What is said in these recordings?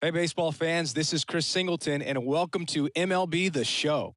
Hey, baseball fans, this is Chris Singleton, and welcome to MLB The Show.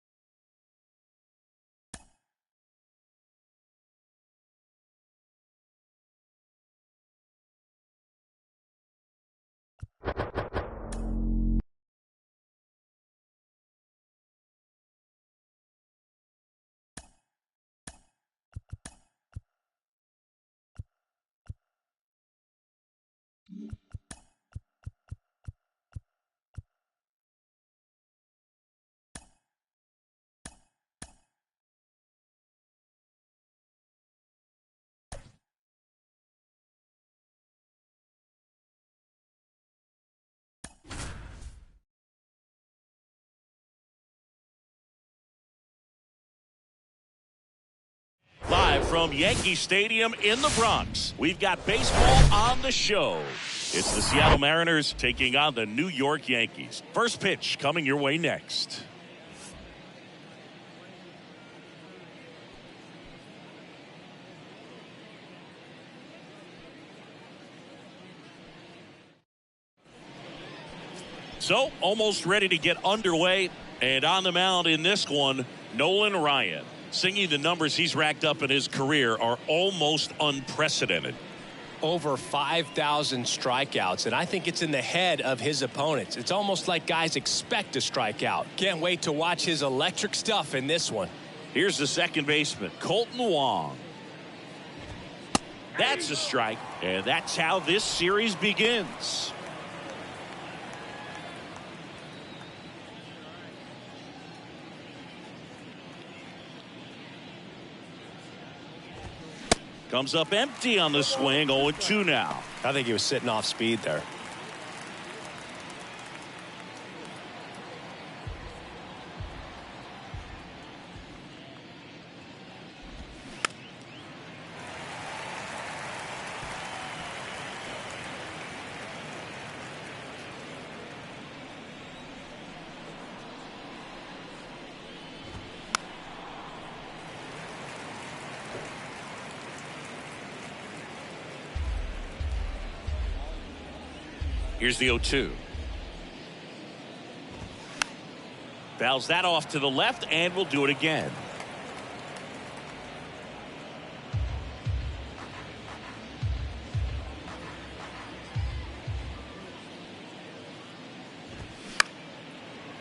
Live from Yankee Stadium in the Bronx, we've got baseball on the show. It's the Seattle Mariners taking on the New York Yankees. First pitch coming your way next. So, almost ready to get underway, and on the mound in this one, Nolan Ryan. Singing, the numbers he's racked up in his career are almost unprecedented. Over 5,000 strikeouts, and I think it's in the head of his opponents. It's almost like guys expect to strike out. Can't wait to watch his electric stuff in this one. Here's the second baseman, Colton Wong. That's a strike, and that's how this series begins. Comes up empty on the swing, 0-2 now. I think he was sitting off speed there. Here's the 0-2. Fouls that off to the left, and we'll do it again.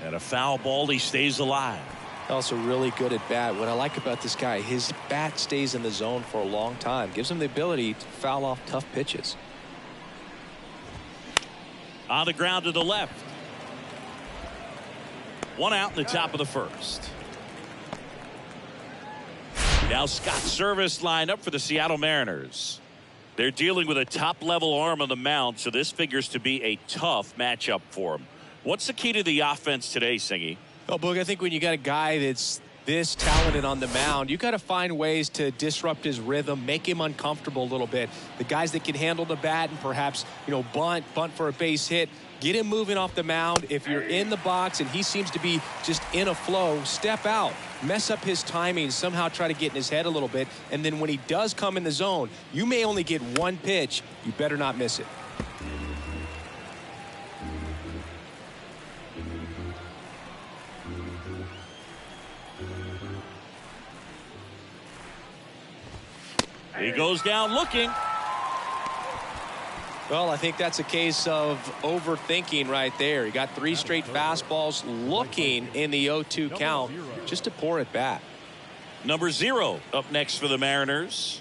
And a foul ball, he stays alive. Also really good at bat. What I like about this guy, his bat stays in the zone for a long time. Gives him the ability to foul off tough pitches. On the ground to the left. One out in the top of the first. Now Scott Service lined up for the Seattle Mariners. They're dealing with a top-level arm on the mound, so this figures to be a tough matchup for him. What's the key to the offense today, Singy? Well, Boog, I think when you got a guy that's this talented on the mound, you got to find ways to disrupt his rhythm, make him uncomfortable a little bit. The guys that can handle the bat and perhaps, bunt for a base hit, get him moving off the mound. If you're in the box and he seems to be just in a flow, step out, mess up his timing, somehow try to get in his head a little bit. And then when he does come in the zone, you may only get one pitch. You better not miss it. He goes down looking. Well, I think that's a case of overthinking right there. He got 3 straight fastballs looking in the 0-2 count just a poor at bat. Number 0 up next for the Mariners.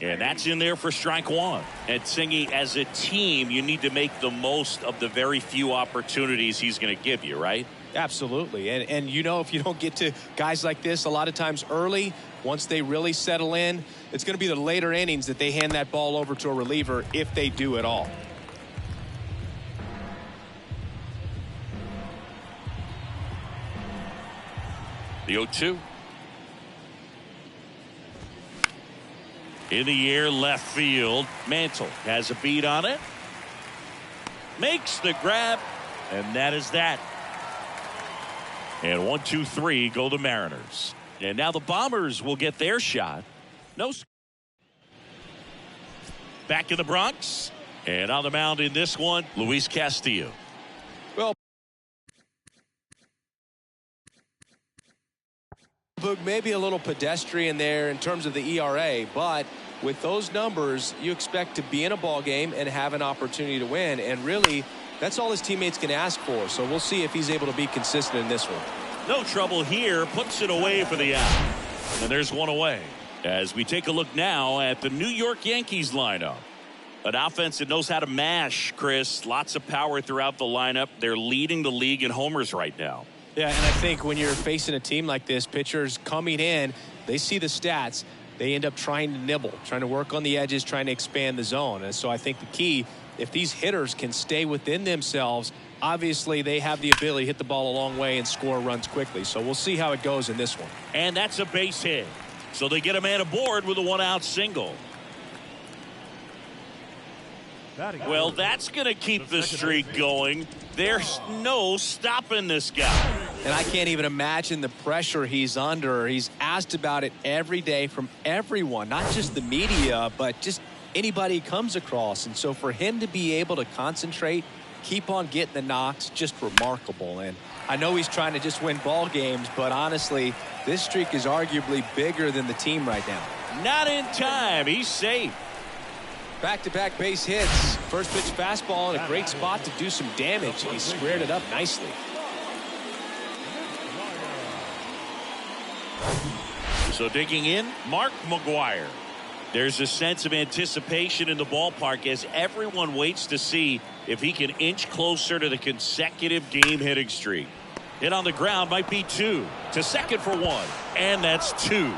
And that's in there for strike 1. And Singy, as a team, you need to make the most of the very few opportunities he's going to give you, right? Absolutely. And if you don't get to guys like this a lot of times early, once they really settle in, it's going to be the later innings that they hand that ball over to a reliever, if they do at all. The 0-2. In the air, left field. Mantle has a beat on it. Makes the grab, and that is that. And 1, 2, 3 go the Mariners. And now the Bombers will get their shot. No. Back in the Bronx, And on the mound in this one, Luis Castillo. Well, maybe a little pedestrian there in terms of the ERA, but with those numbers, you expect to be in a ball game and have an opportunity to win. And really, that's all his teammates can ask for. So we'll see if he's able to be consistent in this one. No trouble here. Puts it away for the out. And there's one away. As we take a look now at the New York Yankees lineup. An offense that knows how to mash, Chris. Lots of power throughout the lineup. They're leading the league in homers right now. Yeah, and I think when you're facing a team like this, pitchers coming in, they see the stats. They end up trying to nibble, trying to work on the edges, trying to expand the zone. And so I think the key, if these hitters can stay within themselves, obviously they have the ability to hit the ball a long way and score runs quickly. So we'll see how it goes in this one. And that's a base hit. So they get a man aboard with a one-out single. Well, that's going to keep the streak going. There's no stopping this guy. And I can't even imagine the pressure he's under. He's asked about it every day from everyone, not just the media, but just anybody he comes across. And so for him to be able to concentrate, keep on getting the knocks, just remarkable. And I know he's trying to just win ball games, but honestly, this streak is arguably bigger than the team right now. Not in time. He's safe. Back-to-back base hits. First pitch fastball in a great spot to do some damage. He squared it up nicely. So digging in, Mark McGwire. There's a sense of anticipation in the ballpark as everyone waits to see if he can inch closer to the consecutive game hitting streak. Hit on the ground might be 2. To second for 1. And that's 2.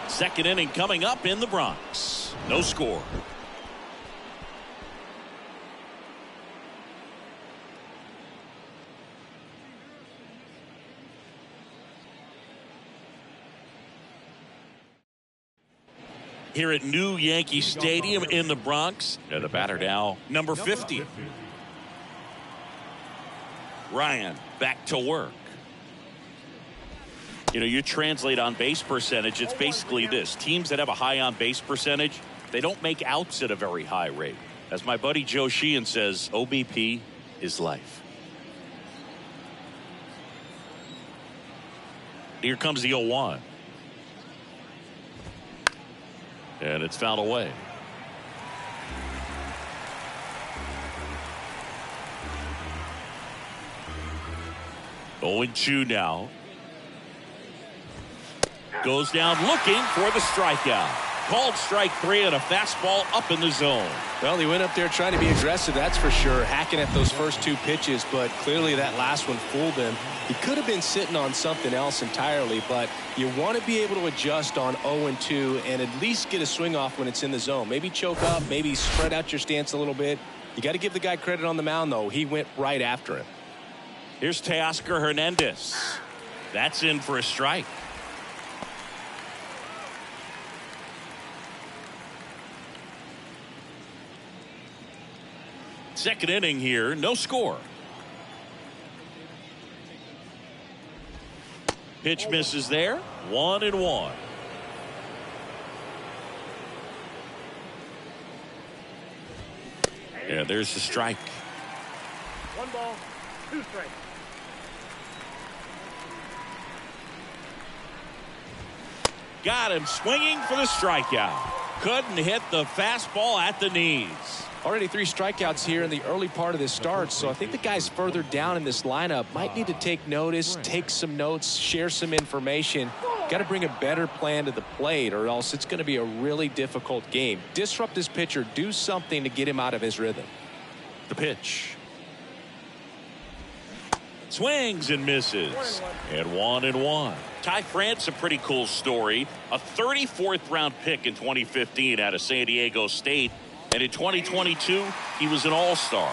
Second inning coming up in the Bronx. No score. Here at New Yankee Stadium in the Bronx. And the batter now, number 50. Ryan back to work. You know, you translate on base percentage, it's basically this. Teams that have a high on base percentage, they don't make outs at a very high rate. As my buddy Joe Sheehan says, OBP is life. Here comes the 0-1. And it's fouled away. Oh, 0-2 now. Goes down looking for the strikeout. Called strike 3 and a fastball up in the zone. Well, he went up there trying to be aggressive, that's for sure, hacking at those first 2 pitches, but clearly that last one fooled him. He could have been sitting on something else entirely, but you want to be able to adjust on 0-2 and at least get a swing off when it's in the zone. Maybe choke up, maybe spread out your stance a little bit. You got to give the guy credit on the mound, though. He went right after him. Here's Teoscar Hernandez. That's in for a strike. Second inning here, no score. Pitch misses there, 1-1. Yeah, there's the strike. 1 ball, 2 strikes. Got him swinging for the strikeout. Couldn't hit the fastball at the knees. Already 3 strikeouts here in the early part of this start, so I think the guys further down in this lineup might need to take notice, take some notes, share some information. Got to bring a better plan to the plate or else it's going to be a really difficult game. Disrupt this pitcher, do something to get him out of his rhythm. The pitch. Swings and misses. And 1-1. Ty France, a pretty cool story. A 34th round pick in 2015 out of San Diego State. And in 2022, he was an all-star.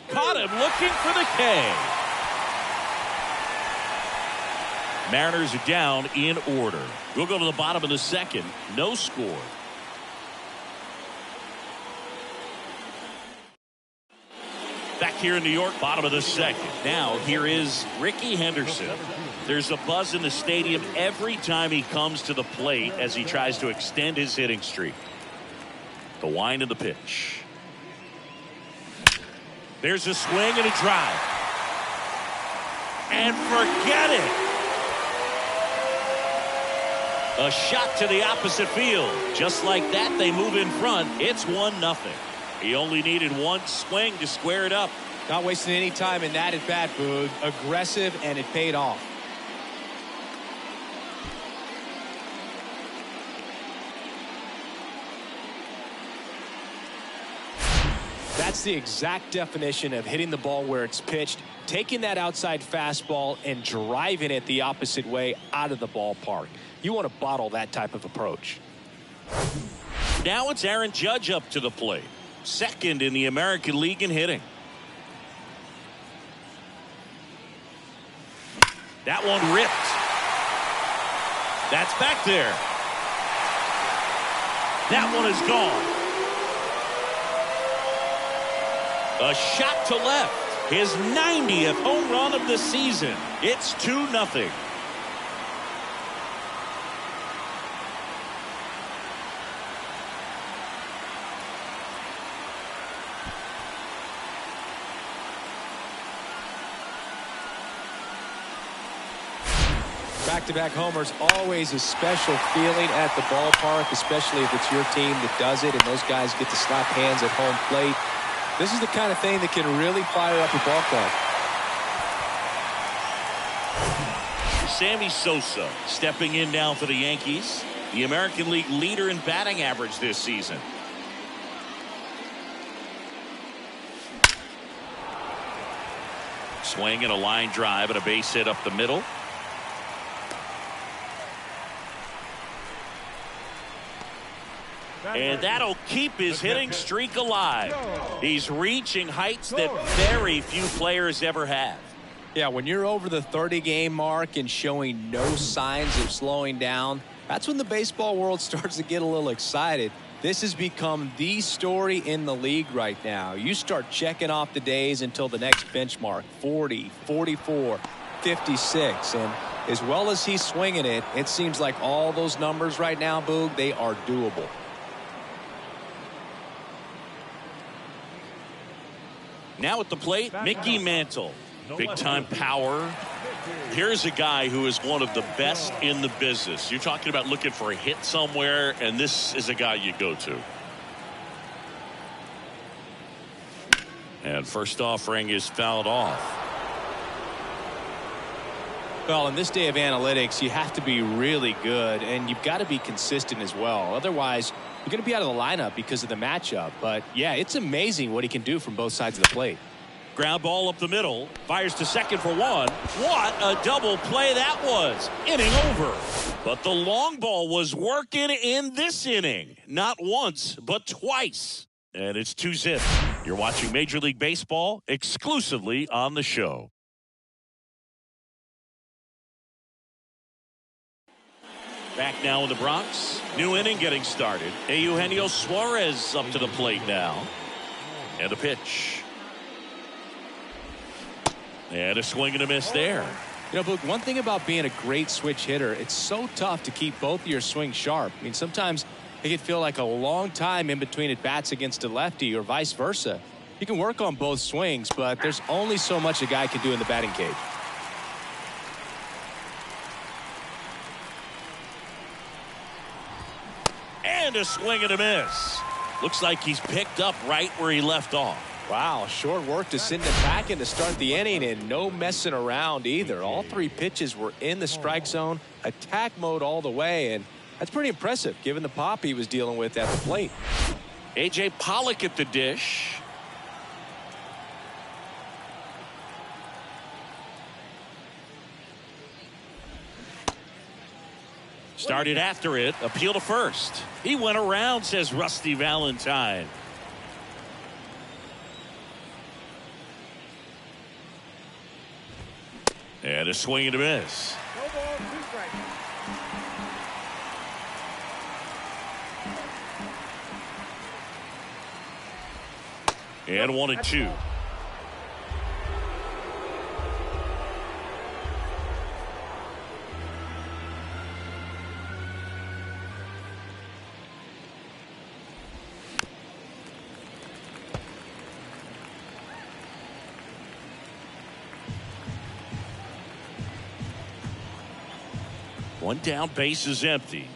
Caught him looking for the K. Mariners are down in order. We'll go to the bottom of the second. No score. Back here in New York, bottom of the second. Now, here is Ricky Henderson. There's a buzz in the stadium every time he comes to the plate as he tries to extend his hitting streak. The wind of the pitch. There's a swing and a drive. And forget it. A shot to the opposite field. Just like that, they move in front. It's 1-0. He only needed one swing to square it up. Not wasting any time in that at bat, Boog. Aggressive, and it paid off. That's the exact definition of hitting the ball where it's pitched, taking that outside fastball and driving it the opposite way out of the ballpark. You want to bottle that type of approach. Now it's Aaron Judge up to the plate. Second in the American League in hitting. That one ripped. That's back there. That one is gone. A shot to left. His 90th home run of the season. It's 2-0. Back-to-back homers, always a special feeling at the ballpark, especially if it's your team that does it and those guys get to slap hands at home plate. This is the kind of thing that can really fire up a ball club. Sammy Sosa stepping in now for the Yankees, the American League leader in batting average this season. Swing and a line drive and a base hit up the middle. And that'll keep his hitting streak alive. He's reaching heights that very few players ever have. Yeah, when you're over the 30-game mark and showing no signs of slowing down, that's when the baseball world starts to get a little excited. This has become the story in the league right now. You start checking off the days until the next benchmark, 40, 44, 56. And as well as he's swinging it, it seems like all those numbers right now, Boog, they are doable. Now at the plate, Mickey Mantle. Big-time power. Here's a guy who is one of the best in the business. You're talking about looking for a hit somewhere, and this is a guy you go to. And first offering is fouled off. Well, in this day of analytics, you have to be really good, and you've got to be consistent as well. Otherwise, you're going to be out of the lineup because of the matchup. But, yeah, it's amazing what he can do from both sides of the plate. Ground ball up the middle. Fires to second for one. What a double play that was. Inning over. But the long ball was working in this inning. Not once, but twice. And it's 2-zip. You're watching Major League Baseball exclusively on the show. Back now in the Bronx. New inning getting started. Eugenio Suarez up to the plate now. And a pitch. And a swing and a miss there. You know, Boog, one thing about being a great switch hitter, it's so tough to keep both of your swings sharp. I mean, sometimes it can feel like a long time in between at bats against a lefty or vice versa. You can work on both swings, but there's only so much a guy can do in the batting cage. And a swing and a miss. Looks like he's picked up right where he left off. Wow, short work to send him back in to start the inning, and no messing around either. All three pitches were in the strike zone, attack mode all the way, and that's pretty impressive given the pop he was dealing with at the plate. A.J. Pollock at the dish. Started after it. Appeal to first. He went around, says Rusty Valentine. And a swing and a miss. No ball, 2 strikes. And 1-2. One down, base is empty.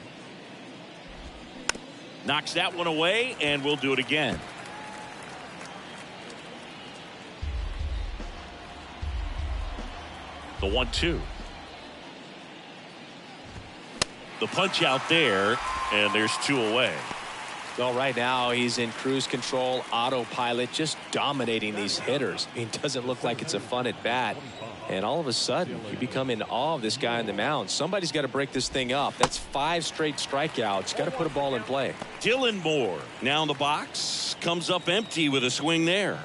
Knocks that one away, and we'll do it again. The 1-2. The punch out there, and there's 2 away. Well, right now he's in cruise control, autopilot, just dominating these hitters. I mean, it doesn't look like it's a fun at bat. And all of a sudden, you become in awe of this guy on the mound. Somebody's got to break this thing up. That's 5 straight strikeouts. Got to put a ball in play. Dylan Moore now in the box. Comes up empty with a swing there.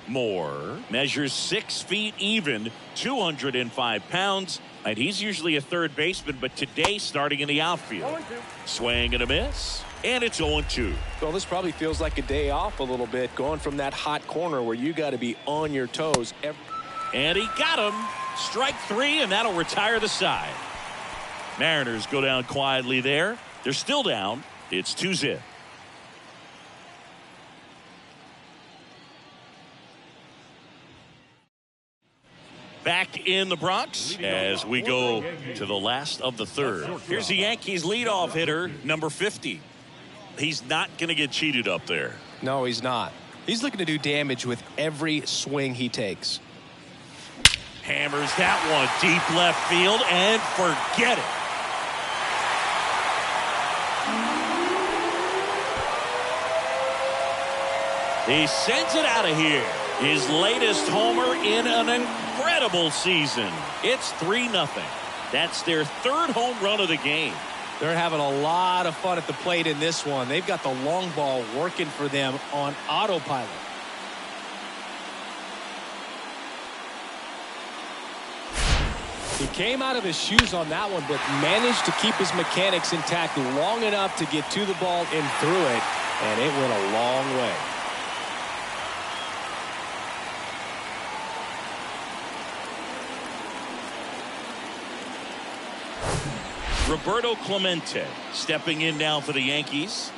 Moore measures 6 feet even, 205 pounds. And he's usually a third baseman, but today starting in the outfield. Swing and a miss. And it's 0-2. Well, this probably feels like a day off a little bit, going from that hot corner where you got to be on your toes. And he got him. Strike 3, and that'll retire the side. Mariners go down quietly there. They're still down. It's 2-0. Back in the Bronx as we go to the last of the third. Here's the Yankees leadoff hitter, number 50. He's not going to get cheated up there. No, he's not. He's looking to do damage with every swing he takes. Hammers that one deep left field and forget it. He sends it out of here. His latest homer in an incredible season. It's 3-0. That's their 3rd home run of the game. They're having a lot of fun at the plate in this one. They've got the long ball working for them on autopilot. He came out of his shoes on that one, but managed to keep his mechanics intact long enough to get to the ball and through it, and it went a long way. Roberto Clemente stepping in now for the Yankees.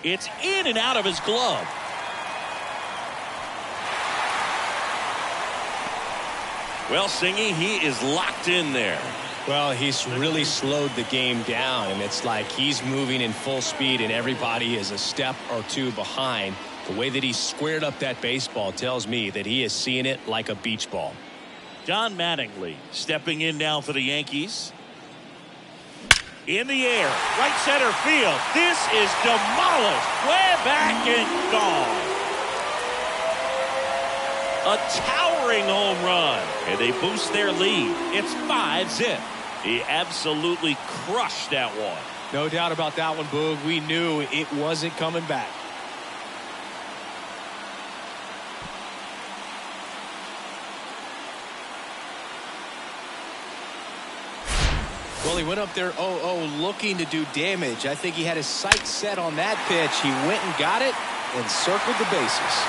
It's in and out of his glove. Well, Singy, he is locked in there. Well, he's really slowed the game down, and it's like he's moving in full speed and everybody is a step or 2 behind. The way that he squared up that baseball tells me that he is seeing it like a beach ball. Don Mattingly stepping in now for the Yankees. In the air, right center field. This is demolished. Way back and gone. A towering home run. And they boost their lead. It's 5-0. He absolutely crushed that one. No doubt about that one, Boog. We knew it wasn't coming back. Well, he went up there 0-0 looking to do damage. I think he had his sights set on that pitch. He went and got it and circled the bases.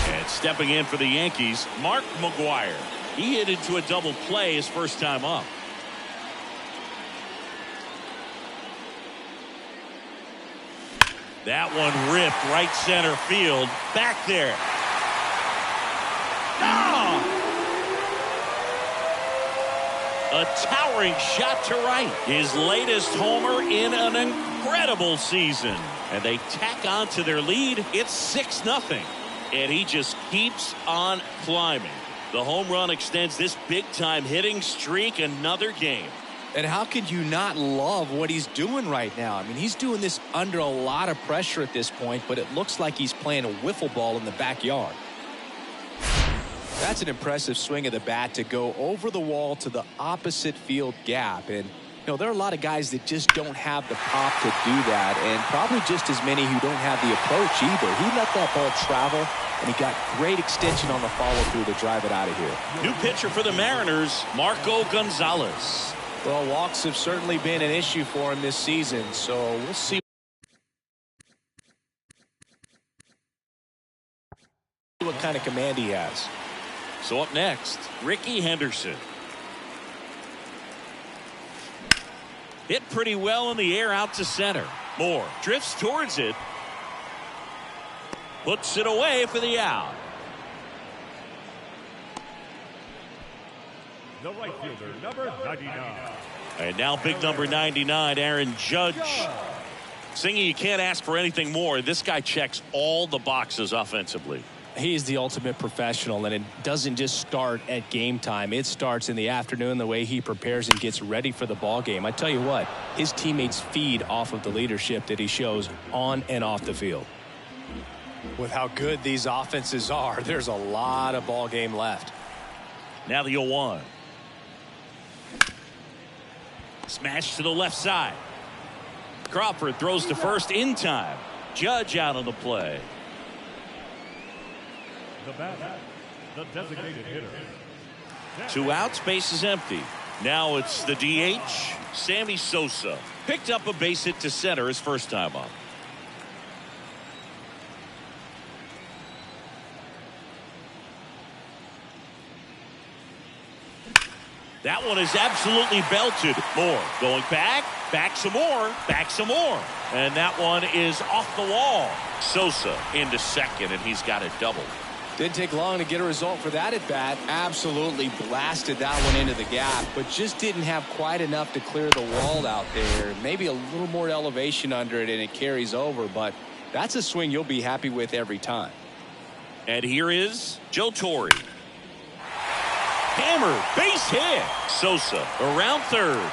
And stepping in for the Yankees, Mark McGwire. He hit into a double play his first time up. That one ripped right center field. Back there. Oh! A towering shot to right. His latest homer in an incredible season. And they tack on to their lead. It's 6-0. And he just keeps on climbing. The home run extends this big-time hitting streak another game. And how could you not love what he's doing right now? I mean, he's doing this under a lot of pressure at this point, but it looks like he's playing a wiffle ball in the backyard. That's an impressive swing of the bat to go over the wall to the opposite field gap. And, you know, there are a lot of guys that just don't have the pop to do that, and probably just as many who don't have the approach either. He let that ball travel, and he got great extension on the follow-through to drive it out of here. New pitcher for the Mariners, Marco Gonzalez. Well, walks have certainly been an issue for him this season, so we'll see what kind of command he has. So up next, Ricky Henderson. Hit pretty well in the air out to center. Moore drifts towards it. Puts it away for the out. The right fielder, number 99. And now big number 99, Aaron Judge. Singy, you can't ask for anything more. This guy checks all the boxes offensively. He is the ultimate professional, and it doesn't just start at game time. It starts in the afternoon, the way he prepares and gets ready for the ball game. I tell you what, his teammates feed off of the leadership that he shows on and off the field. With how good these offenses are, there's a lot of ball game left. Now the 0-1. Smash to the left side. Crawford throws to first in time. Judge out on the play. The batter, the designated hitter. 2 outs, base is empty. Now it's the DH, Sammy Sosa. Picked up a base hit to center his first time up. That one is absolutely belted. More. Going back some more, back some more. And that one is off the wall. Sosa into second, and he's got a double. Didn't take long to get a result for that at bat. Absolutely blasted that one into the gap, but just didn't have quite enough to clear the wall out there. Maybe a little more elevation under it, and it carries over, but that's a swing you'll be happy with every time. And here is Joe Torre. Hammer, base hit. Sosa around third.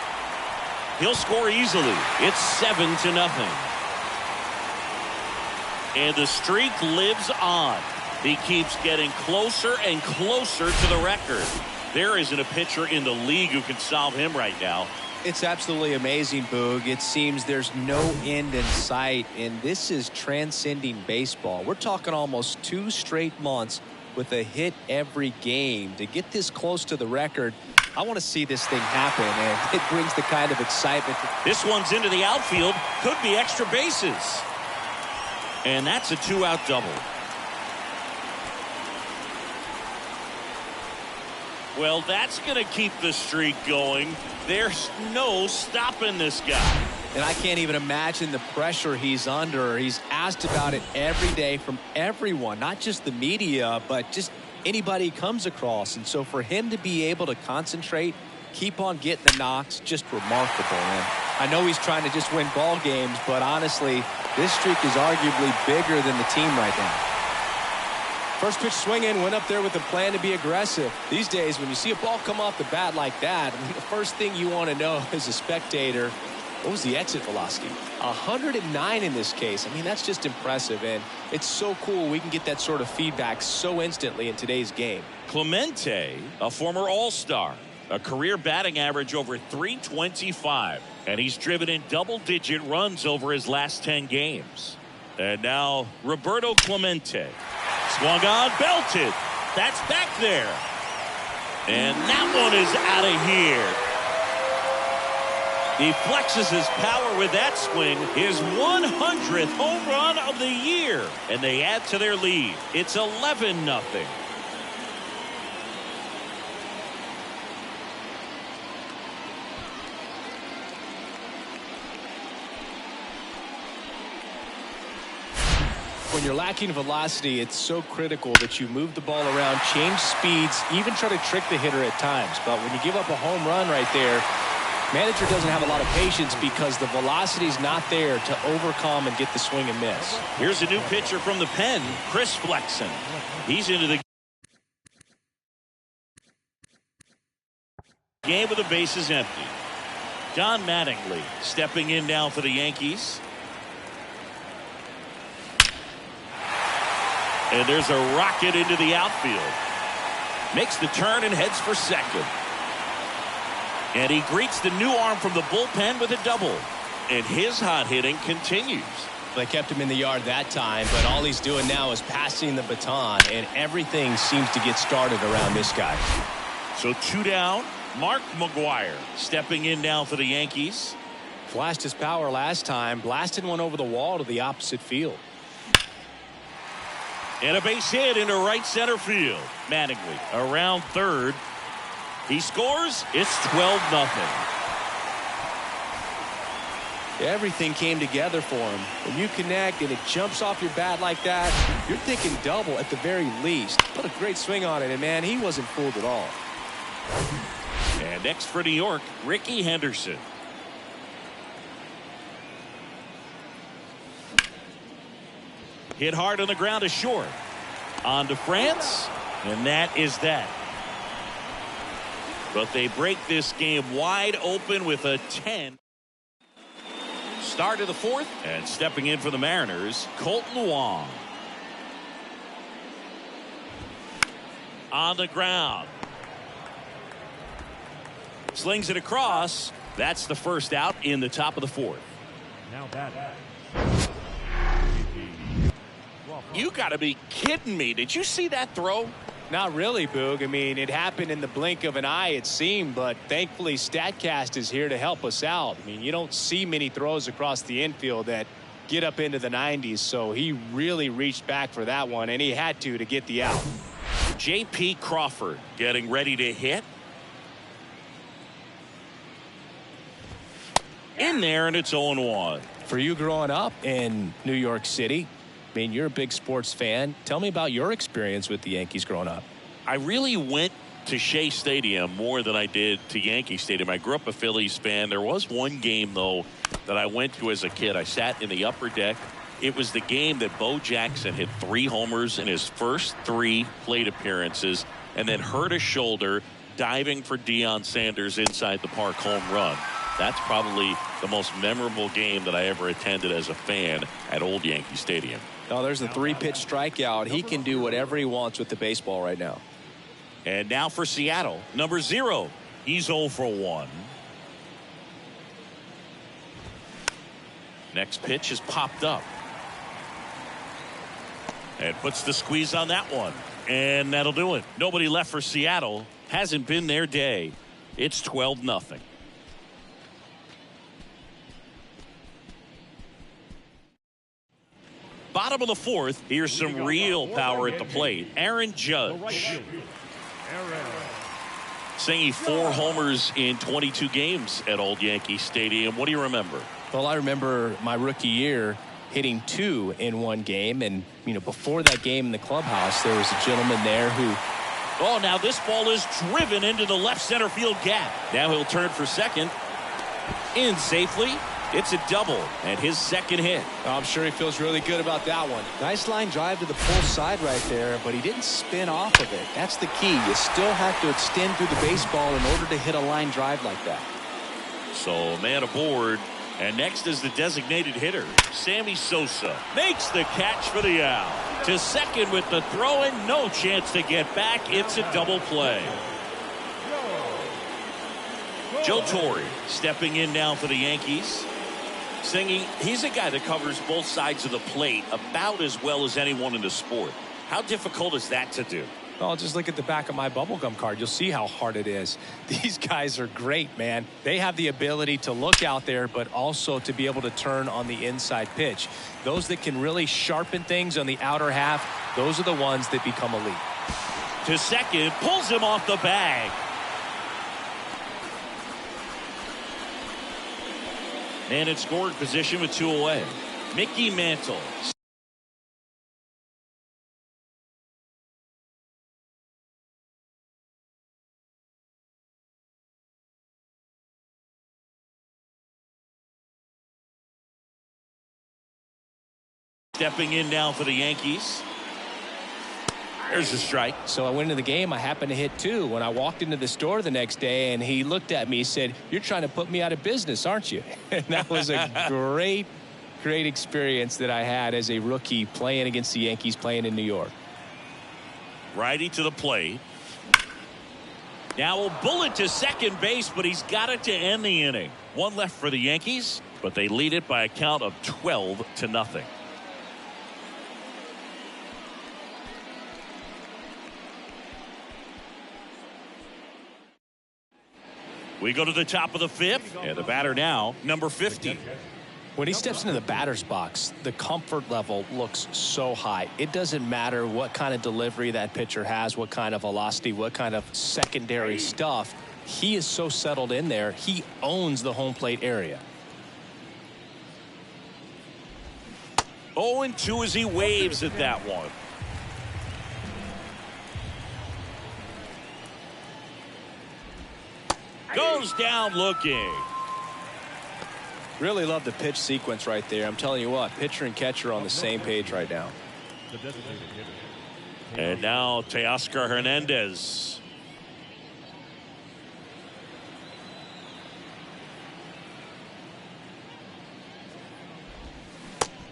He'll score easily. It's 7-0. And the streak lives on. He keeps getting closer and closer to the record. There isn't a pitcher in the league who can solve him right now. It's absolutely amazing, Boog. It seems there's no end in sight, and this is transcending baseball. We're talking almost 2 straight months with a hit every game. To get this close to the record, I want to see this thing happen, and it brings the kind of excitement. This one's into the outfield. Could be extra bases. And that's a 2-out double. Well, that's going to keep the streak going. There's no stopping this guy. And I can't even imagine the pressure he's under. He's asked about it every day from everyone, not just the media, but just anybody he comes across. And so for him to be able to concentrate, keep on getting the knocks, just remarkable. And I know he's trying to just win ball games, but honestly, this streak is arguably bigger than the team right now. First pitch swinging, went up there with a plan to be aggressive. These days, when you see a ball come off the bat like that, I mean, the first thing you want to know as a spectator, what was the exit velocity? 109 in this case. I mean, that's just impressive, and it's so cool we can get that sort of feedback so instantly in today's game. Clemente, a former All-Star, a career batting average over .325, and he's driven in double-digit runs over his last 10 games. And now Roberto Clemente. Swung on, belted. That's back there. And that one is out of here. He flexes his power with that swing. His 100th home run of the year. And they add to their lead. It's 11-0. When you're lacking velocity, it's so critical that you move the ball around, change speeds, even try to trick the hitter at times. But when you give up a home run right there, manager doesn't have a lot of patience because the velocity's not there to overcome and get the swing and miss. Here's a new pitcher from the pen, Chris Flexen. He's into the game with the bases empty. Don Mattingly stepping in now for the Yankees. And there's a rocket into the outfield. Makes the turn and heads for second. And he greets the new arm from the bullpen with a double. And his hot hitting continues. They kept him in the yard that time, but all he's doing now is passing the baton, and everything seems to get started around this guy. So 2 down. Mark McGwire stepping in now for the Yankees. Flashed his power last time, blasted one over the wall to the opposite field. And a base hit into right center field. Mattingly around third. He scores. It's 12-0. Everything came together for him. When you connect and it jumps off your bat like that, you're thinking double at the very least. Put a great swing on it, and man, he wasn't fooled at all. And next for New York, Ricky Henderson. Hit hard on the ground to short. On to France, and that is that. But they break this game wide open with a 10. Start of the fourth, and stepping in for the Mariners, Colton Wong. On the ground. Slings it across. That's the first out in the top of the fourth. Now that. You got to be kidding me. Did you see that throw? Not really, Boog. I mean, it happened in the blink of an eye, it seemed, but thankfully StatCast is here to help us out. I mean, you don't see many throws across the infield that get up into the 90s, so he really reached back for that one, and he had to get the out. J.P. Crawford getting ready to hit. In there, and it's 0-1. For you growing up in New York City, I mean, you're a big sports fan. Tell me about your experience with the Yankees growing up. I really went to Shea Stadium more than I did to Yankee Stadium. I grew up a Phillies fan. There was one game, though, that I went to as a kid. I sat in the upper deck. It was the game that Bo Jackson hit 3 homers in his first 3 plate appearances and then hurt a shoulder diving for Deion Sanders inside the park home run. That's probably the most memorable game that I ever attended as a fan at Old Yankee Stadium. Oh, there's a 3-pitch strikeout. He can do whatever he wants with the baseball right now. And now for Seattle, number 0. He's 0 for 1. Next pitch is popped up. And puts the squeeze on that one. And that'll do it. Nobody left for Seattle. Hasn't been their day. It's 12-0. Bottom of the fourth, here's some real power at the plate. Aaron Judge. Singing 4 homers in 22 games at Old Yankee Stadium. What do you remember? Well, I remember my rookie year hitting 2 in one game. And, you know, before that game in the clubhouse, there was a gentleman there who... Oh, now this ball is driven into the left center field gap. Now he'll turn for second. In safely. It's a double and his second hit. Oh, I'm sure he feels really good about that one. Nice line drive to the pull side right there, but he didn't spin off of it. That's the key. You still have to extend through the baseball in order to hit a line drive like that. So man aboard, and next is the designated hitter, Sammy Sosa. Makes the catch for the out. To second with the throw and no chance to get back. It's a double play. Joe Torre stepping in now for the Yankees. Singing, he's a guy that covers both sides of the plate about as well as anyone in the sport. How difficult is that to do? Well, just look at the back of my bubblegum card. You'll see how hard it is. These guys are great, man. They have the ability to look out there, but also to be able to turn on the inside pitch. Those that can really sharpen things on the outer half, those are the ones that become elite. To second, pulls him off the bag. And in scoring position with 2 away. Mickey Mantle. Stepping in now for the Yankees. There's a strike. So I went into the game. I happened to hit 2. When I walked into the store the next day and he looked at me, he said, "You're trying to put me out of business, aren't you?" And that was a great experience that I had as a rookie playing against the Yankees, playing in New York. Righty to the plate. Now a bullet to second base, but he's got it to end the inning. 1 left for the Yankees, but they lead it by a count of 12-0. We go to the top of the 5th, and the batter now, number 50. When he steps into the batter's box, the comfort level looks so high. It doesn't matter what kind of delivery that pitcher has, what kind of velocity, what kind of secondary stuff. He is so settled in there. He owns the home plate area. 0-2 as he waves at that one. Goes down looking. Really love the pitch sequence right there. I'm telling you what, pitcher and catcher on the same page right now. The designated hitter. And now Teoscar Hernandez.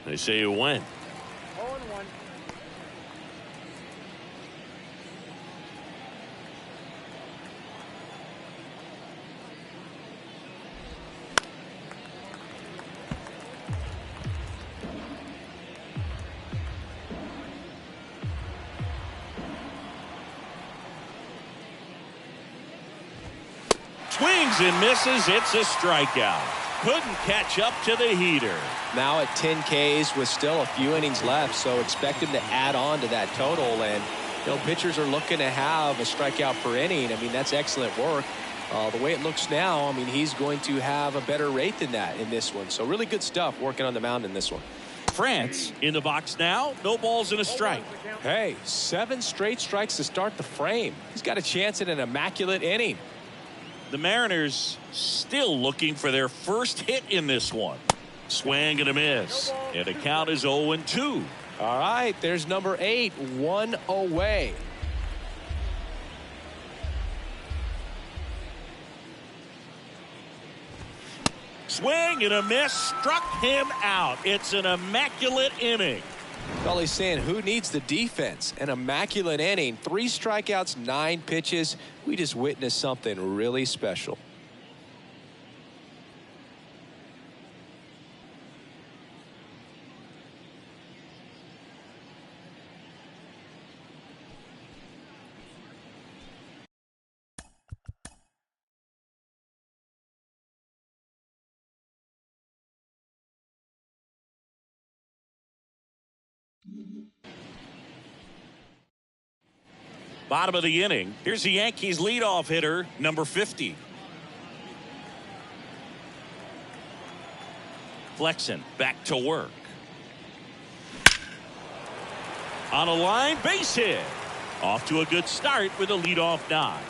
They say you win. 0-1. Swings and misses. It's a strikeout. Couldn't catch up to the heater. Now at 10 Ks with still a few innings left, so expect him to add on to that total. And you know, pitchers are looking to have a strikeout per inning. I mean, that's excellent work. The way it looks now, I mean, he's going to have a better rate than that in this one. So really good stuff working on the mound in this one. France in the box now. No balls and a strike. Hey, 7 straight strikes to start the frame. He's got a chance at an immaculate inning. The Mariners still looking for their first hit in this one. Swing and a miss. And the count is 0-2. All right, there's number 8, 1 away. Swing and a miss. Struck him out. It's an immaculate inning. All he's saying, who needs the defense? An immaculate inning, 3 strikeouts, 9 pitches. We just witnessed something really special. Bottom of the inning. Here's the Yankees leadoff hitter, number 50. Flexen back to work. On a line, base hit. Off to a good start with a leadoff nod.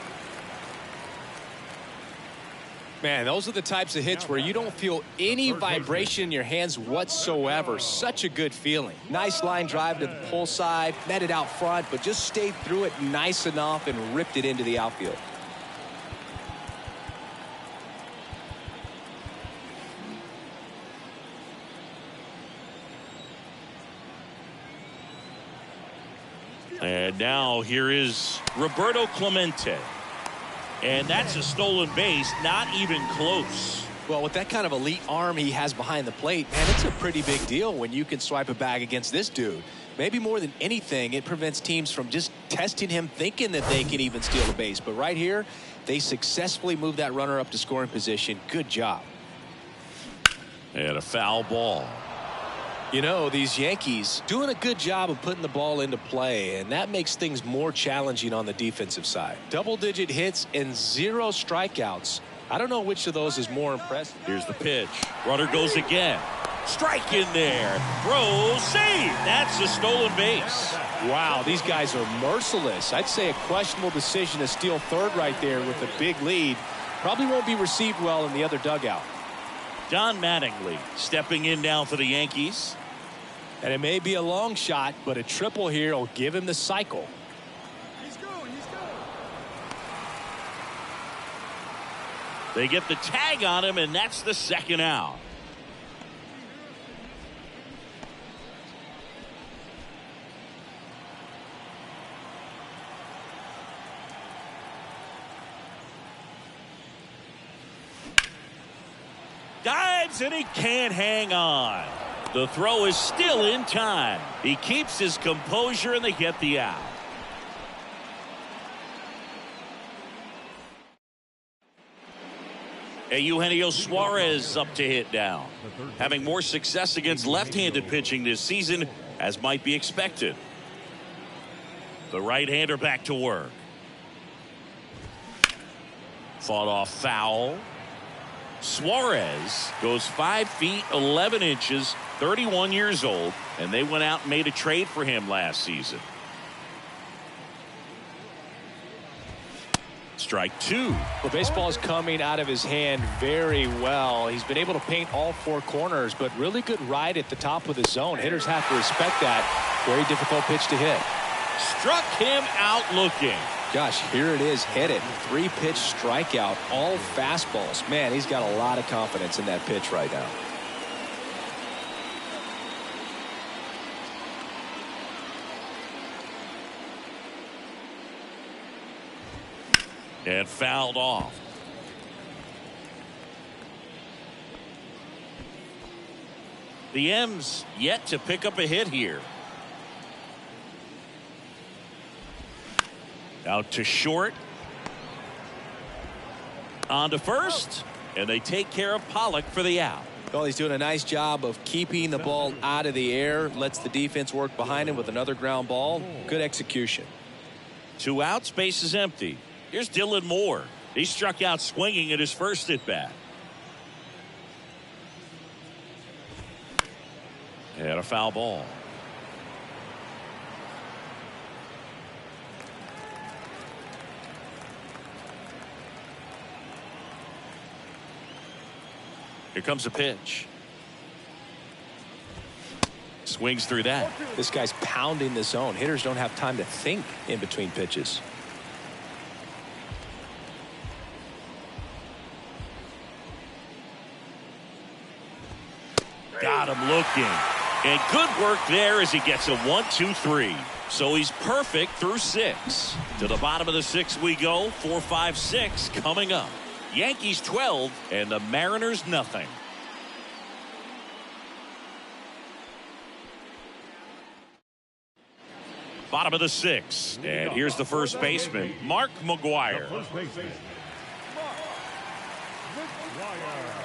Man, those are the types of hits where you don't feel any vibration in your hands whatsoever. Such a good feeling. Nice line drive to the pull side, met it out front, but just stayed through it nice enough and ripped it into the outfield. And now here is Roberto Clemente. And that's a stolen base, not even close. Well, with that kind of elite arm he has behind the plate, man, it's a pretty big deal when you can swipe a bag against this dude. Maybe more than anything, it prevents teams from just testing him thinking that they can even steal a base. But right here, they successfully moved that runner up to scoring position. Good job. And a foul ball. You know, these Yankees doing a good job of putting the ball into play, and that makes things more challenging on the defensive side. Double-digit hits and 0 strikeouts. I don't know which of those is more impressive. Here's the pitch. Runner goes again. Strike in there. Throw, save. That's a stolen base. Wow, these guys are merciless. I'd say a questionable decision to steal third right there with a big lead. Probably won't be received well in the other dugout. Don Mattingly stepping in now for the Yankees. And it may be a long shot, but a triple here will give him the cycle. He's going. They get the tag on him, and that's the second out. Dives, and he can't hang on. The throw is still in time. He keeps his composure, and they get the out. Eugenio Suarez up to hit down. Having more success against left-handed pitching this season, as might be expected. The right-hander back to work. Fought off foul. Suarez goes 5 feet 11 inches, 31 years old, and they went out and made a trade for him last season. Strike two. The baseball is coming out of his hand very well. He's been able to paint all four corners, but really good ride at the top of the zone. Hitters have to respect that. Very difficult pitch to hit. Struck him out looking. Gosh, here it is, hit it. 3-pitch strikeout, all fastballs. Man, he's got a lot of confidence in that pitch right now. And fouled off. The M's yet to pick up a hit here. Out to short. On to first. And they take care of Pollock for the out. Well, he's doing a nice job of keeping the ball out of the air. Lets the defense work behind him with another ground ball. Good execution. 2 outs, base is empty. Here's Dylan Moore. He struck out swinging at his first at bat. And a foul ball. Here comes a pitch. Swings through that. This guy's pounding the zone. Hitters don't have time to think in between pitches. Got him looking. And good work there as he gets a 1-2-3. So he's perfect through 6. To the bottom of the 6th we go. 4, 5, 6 coming up. Yankees 12 and the Mariners nothing. Bottom of the 6th. And here's the first baseman, Mark McGwire. First baseman, Mark McGwire.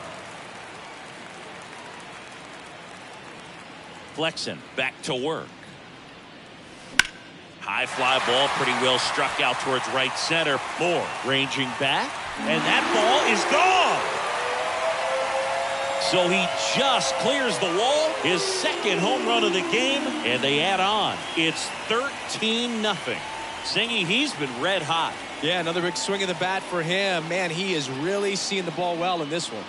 Flexen back to work. High fly ball pretty well struck out towards right center. Moore ranging back, and that ball is gone. So he just clears the wall. His second home run of the game, and they add on. It's 13-0. Singy, he's been red hot. Yeah, another big swing of the bat for him. Man, he is really seeing the ball well in this one.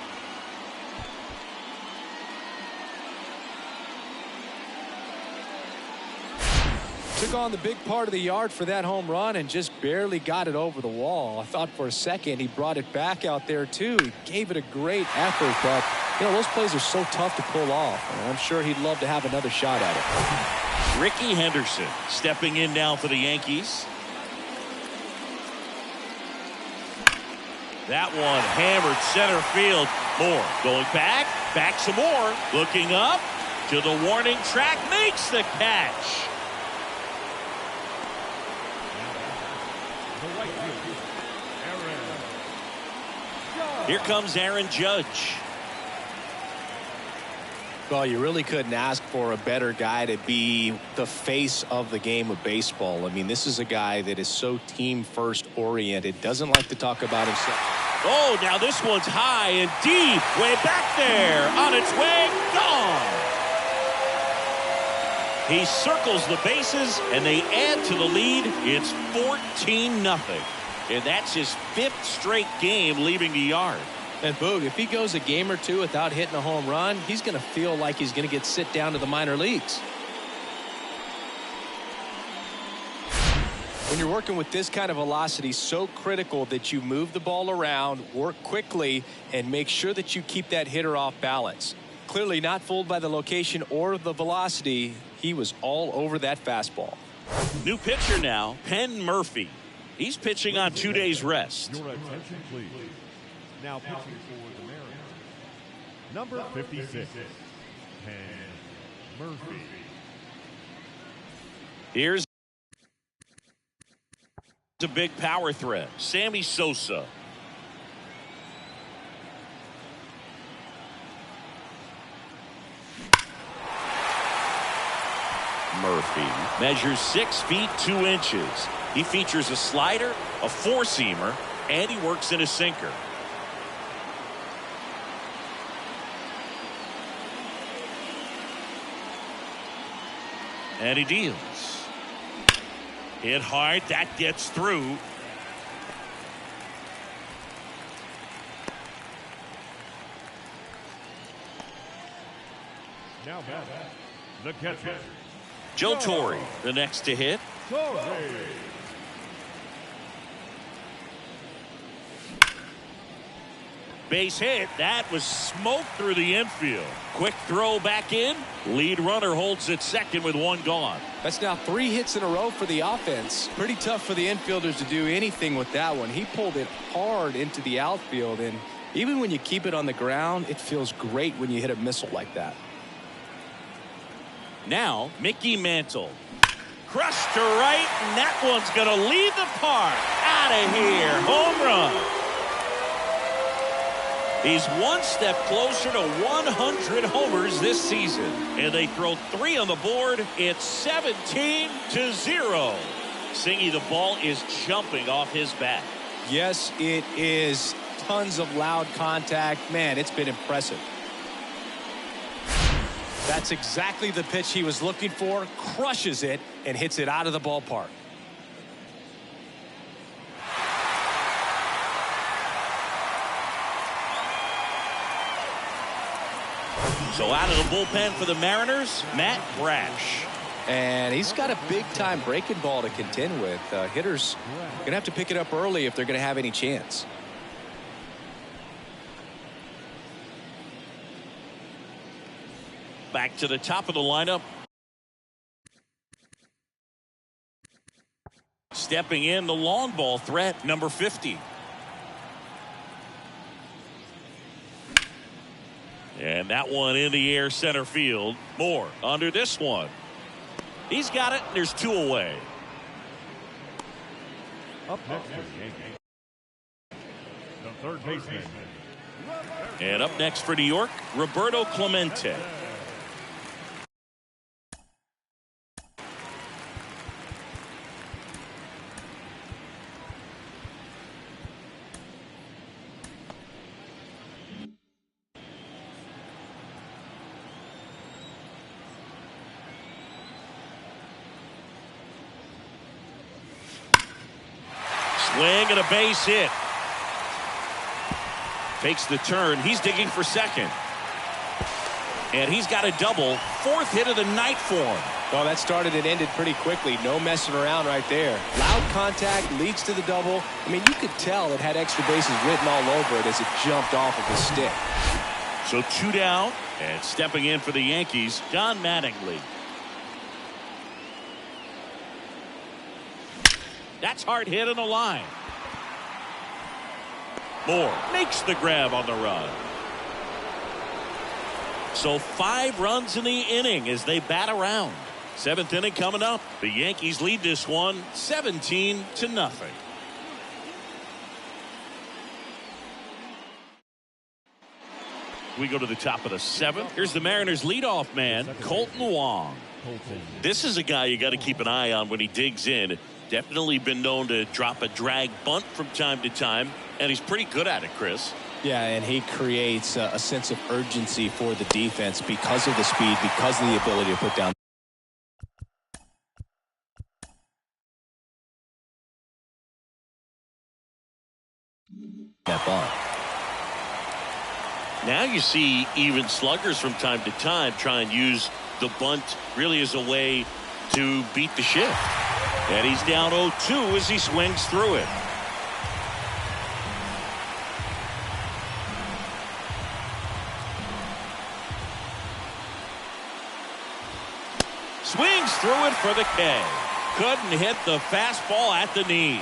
Took on the big part of the yard for that home run and just barely got it over the wall. I thought for a second he brought it back out there too. He gave it a great effort, but you know those plays are so tough to pull off. And I'm sure he'd love to have another shot at it. Ricky Henderson stepping in now for the Yankees. That one hammered center field. Moore going back some more. Looking up to the warning track, makes the catch. Here comes Aaron Judge. Well, you really couldn't ask for a better guy to be the face of the game of baseball. I mean, this is a guy that is so team first oriented, doesn't like to talk about himself. Oh, now this one's high and deep, way back there, on its way, gone. He circles the bases, and they add to the lead. It's 14-0. And that's his 5th straight game leaving the yard. And Boog, if he goes a game or two without hitting a home run, he's going to feel like he's going to get sit down to the minor leagues. When you're working with this kind of velocity, so critical that you move the ball around, work quickly, and make sure that you keep that hitter off balance. Clearly not fooled by the location or the velocity. He was all over that fastball. New pitcher now, Penn Murphy. He's pitching on 2 days rest. Your attention, please. Now pitching for the Mariners, number 56, Penn Murphy. Here's a big power threat, Sammy Sosa. Murphy measures 6 feet 2 inches. He features a slider, a four-seamer, and he works in a sinker. And he deals. Hit hard. That gets through. Now back, the catcher, Joe Torre, the next to hit. Torre. Base hit. That was smoke through the infield. Quick throw back in. Lead runner holds at second with one gone. That's now 3 hits in a row for the offense. Pretty tough for the infielders to do anything with that one. He pulled it hard into the outfield, and even when you keep it on the ground, it feels great when you hit a missile like that. Now, Mickey Mantle. Crushed to right, and that one's going to leave the park. Out of here. Home run. He's one step closer to 100 homers this season. And they throw 3 on the board. It's 17-0. Singy, the ball is jumping off his bat. Yes, it is. Tons of loud contact. Man, it's been impressive. That's exactly the pitch he was looking for. Crushes it and hits it out of the ballpark. So out of the bullpen for the Mariners, Matt Brash. And he's got a big-time breaking ball to contend with. Hitters going to have to pick it up early if they're going to have any chance. Back to the top of the lineup. Stepping in, the long ball threat, number 50. And that one in the air center field. Moore under this one. He's got it. There's 2 away. Up next for the Yankees, the third baseman. And up next for New York, Roberto Clemente. Swing and a base hit. Takes the turn. He's digging for second. And he's got a double. 4th hit of the night for him. Well, that started and ended pretty quickly. No messing around right there. Loud contact leads to the double. I mean, you could tell it had extra bases written all over it as it jumped off of the stick. So 2 down. And stepping in for the Yankees, John Mattingly. That's hard hit on the line. Moore makes the grab on the run. So 5 runs in the inning as they bat around. 7th inning coming up. The Yankees lead this one 17-0. We go to the top of the 7th. Here's the Mariners leadoff man, Colton Wong. This is a guy you got to keep an eye on when he digs in. Definitely been known to drop a drag bunt from time to time, and he's pretty good at it, Chris. Yeah, and he creates a sense of urgency for the defense because of the speed, because of the ability to put down that bunt. Now you see even sluggers from time to time try and use the bunt really as a way to beat the shift. And he's down 0-2 as he swings through it. Swings through it for the K. Couldn't hit the fastball at the knees.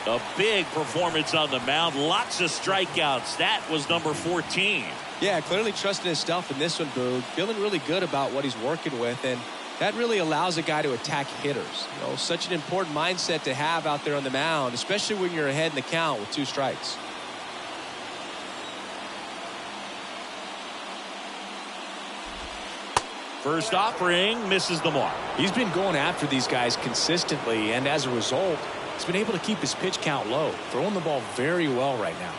A big performance on the mound. Lots of strikeouts. That was number 14. Yeah, clearly trusting his stuff in this one, Boog. Feeling really good about what he's working with, and that really allows a guy to attack hitters. You know, such an important mindset to have out there on the mound, especially when you're ahead in the count with 2 strikes. First offering misses the mark. He's been going after these guys consistently, and as a result, he's been able to keep his pitch count low, throwing the ball very well right now.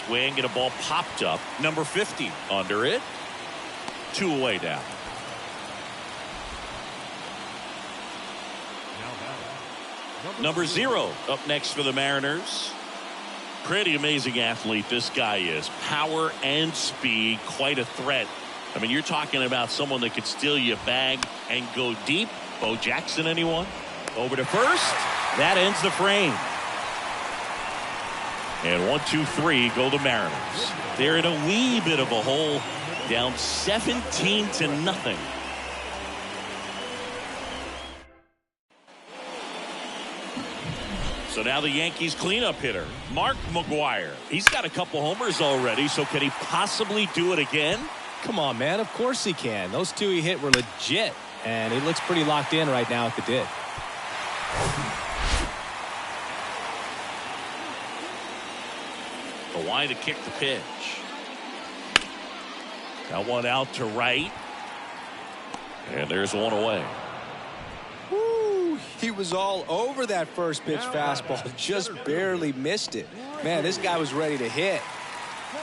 swing and a ball popped up. Number 50 under it. 2 away now. Number 0 up next for the Mariners. Pretty amazing athlete this guy is. Power and speed, quite a threat. I mean, you're talking about someone that could steal you a bag and go deep. Bo Jackson, anyone? Over to first. That ends the frame. And 1, 2, 3 go the Mariners. They're in a wee bit of a hole, down 17-0. So now the Yankees cleanup hitter, Mark McGwire. He's got a couple homers already, so can he possibly do it again? Come on, man. Of course he can. Those 2 he hit were legit, and he looks pretty locked in right now at the dip. The line to kick the pitch. That one out to right. And there's one away. Woo, he was all over that first pitch fastball. Just barely missed it. Man, this guy was ready to hit.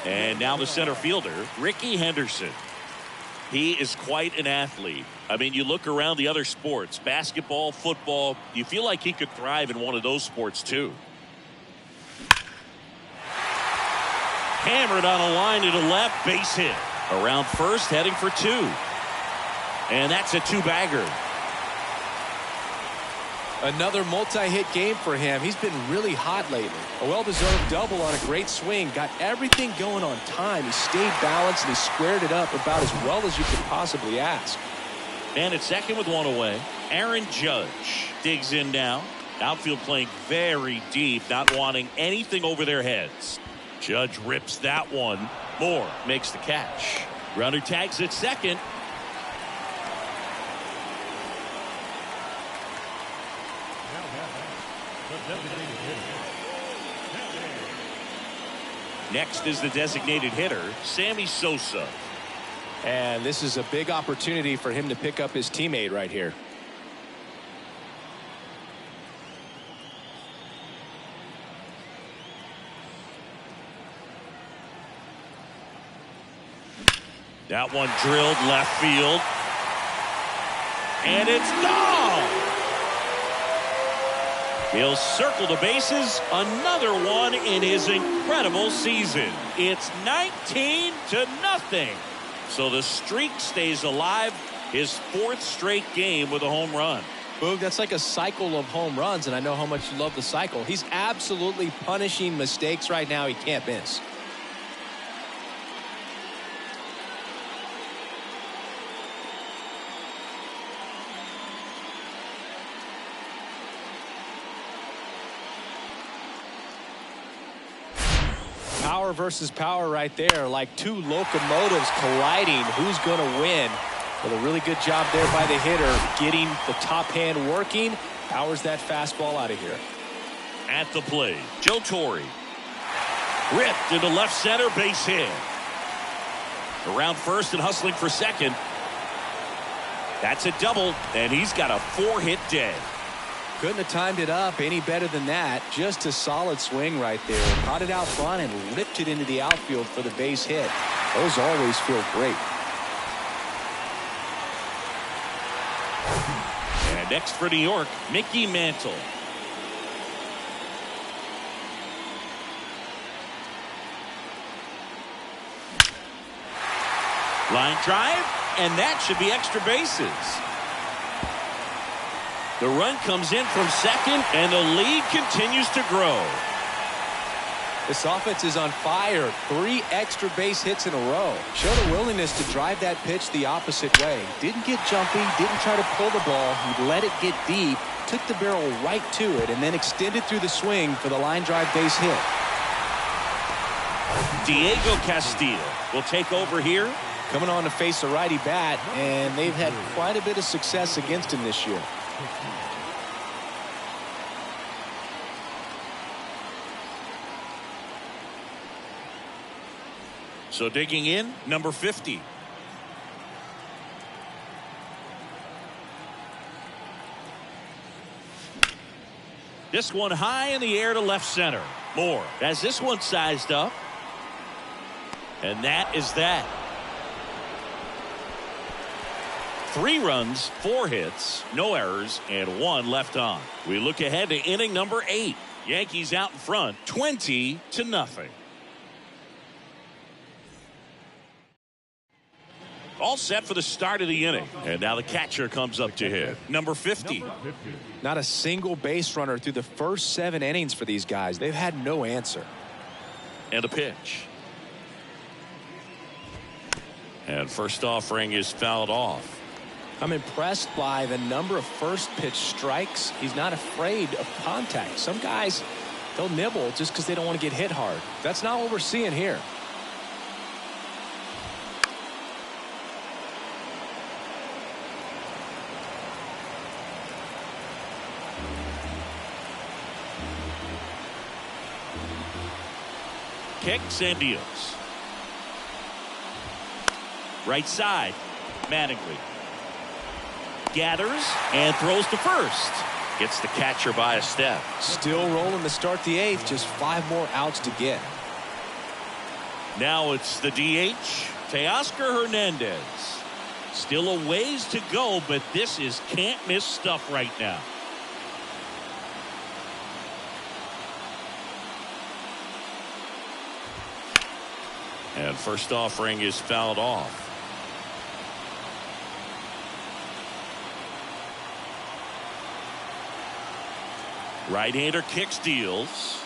And now the center fielder, Ricky Henderson. He is quite an athlete. I mean, you look around the other sports, basketball, football, you feel like he could thrive in one of those sports too. Hammered on a line to the left, base hit. Around first, heading for 2. And that's a 2-bagger. Another multi-hit game for him. He's been really hot lately. A well-deserved double on a great swing. Got everything going on time. He stayed balanced and he squared it up about as well as you could possibly ask. And at second with 1 away, Aaron Judge digs in now. Outfield playing very deep, not wanting anything over their heads. Judge rips that one. Moore makes the catch. Runner tags at second. Next is the designated hitter, Sammy Sosa. And this is a big opportunity for him to pick up his teammate right here. That one drilled left field. And it's gone. He'll circle the bases. Another one in his incredible season. It's 19-0. So the streak stays alive. His 4th straight game with a home run. Boog, that's like a cycle of home runs, and I know how much you love the cycle. He's absolutely punishing mistakes right now he can't miss. Power versus power right there, like 2 locomotives colliding. Who's going to win? Well, a really good job there by the hitter, getting the top hand working. Powers that fastball out of here. At the plate, Joe Torre. Ripped into left center, base hit. Around first and hustling for second. That's a double, and he's got a 4-hit day. Couldn't have timed it up any better than that. Just a solid swing right there. Caught it out front and ripped it into the outfield for the base hit. Those always feel great. And next for New York, Mickey Mantle. Line drive, and that should be extra bases. The run comes in from second, and the lead continues to grow. This offense is on fire. 3 extra base hits in a row. Showed a willingness to drive that pitch the opposite way. Didn't get jumpy, didn't try to pull the ball. He let it get deep, took the barrel right to it, and then extended through the swing for the line drive base hit. Diego Castillo will take over here. Coming on to face a righty bat, and they've had quite a bit of success against him this year. So digging in, number 50. This one high in the air to left center. Moore has this one sized up. And that is that. 3 runs, 4 hits, no errors, and 1 left on. We look ahead to inning number 8. Yankees out in front, 20-0. All set for the start of the inning. And now the catcher comes up to hit. Number 50. Not a single base runner through the first 7 innings for these guys. They've had no answer. And a pitch. And first offering is fouled off. I'm impressed by the number of first pitch strikes. He's not afraid of contact. Some guys, they'll nibble just because they don't want to get hit hard. That's not what we're seeing here. Kicks and deals. Right side. Mattingly gathers and throws to first. Gets the catcher by a step. Still rolling to start the 8th. Just 5 more outs to get. Now it's the DH, Teoscar Hernandez. Still a ways to go, but this is can't miss stuff right now. And first offering is fouled off. Right-hander kicks, deals.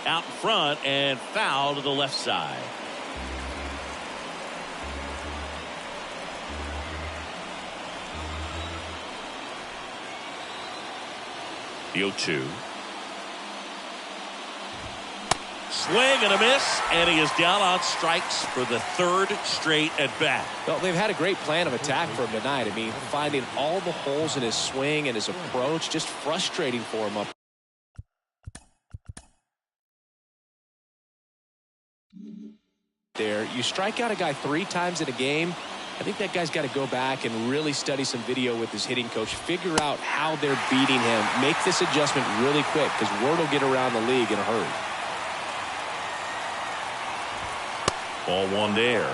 Out in front and foul to the left side. The 0-2. Swing and a miss, and he is down on strikes for the 3rd straight at bat. Well, they've had a great plan of attack for him tonight. I mean, finding all the holes in his swing and his approach, just frustrating for him up there. You strike out a guy 3 times in a game. I think that guy's got to go back and really study some video with his hitting coach, figure out how they're beating him, make this adjustment really quick because word will get around the league in a hurry. Ball 1 there.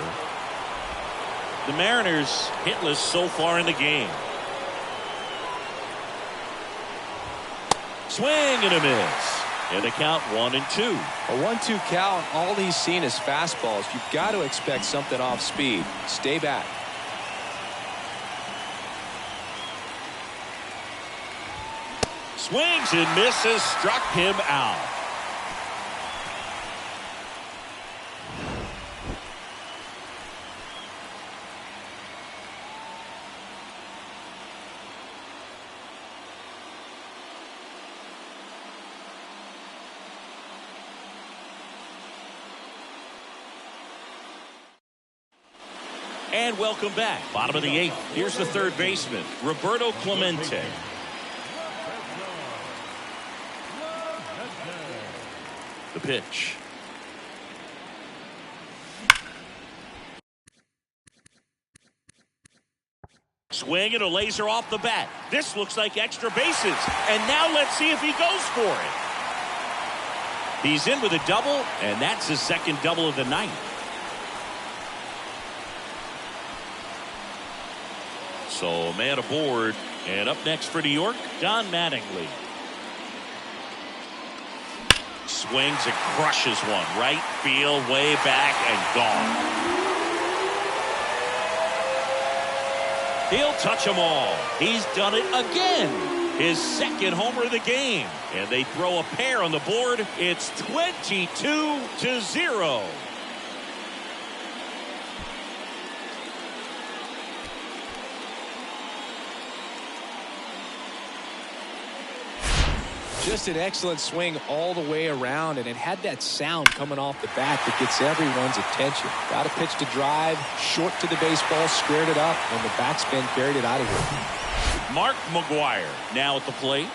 The Mariners hitless so far in the game. Swing and a miss. And the count 1-2. A 1-2 count. All he's seen is fastballs. You've got to expect something off speed. Stay back. Swings and misses. Struck him out. And welcome back. Bottom of the 8th. Here's the 3rd baseman, Roberto Clemente. The pitch. Swing and a laser off the bat. This looks like extra bases. And now let's see if he goes for it. He's in with a double, and that's his 2nd double of the night. So a man aboard, and up next for New York, Don Mattingly. Swings and crushes one. Right field, way back, and gone. He'll touch them all. He's done it again. His 2nd homer of the game. And they throw a pair on the board. It's 22-0. Just an excellent swing all the way around, and it had that sound coming off the bat that gets everyone's attention. Got a pitch to drive, short to the baseball, squared it up, and the backspin carried it out of here. Mark McGwire now at the plate.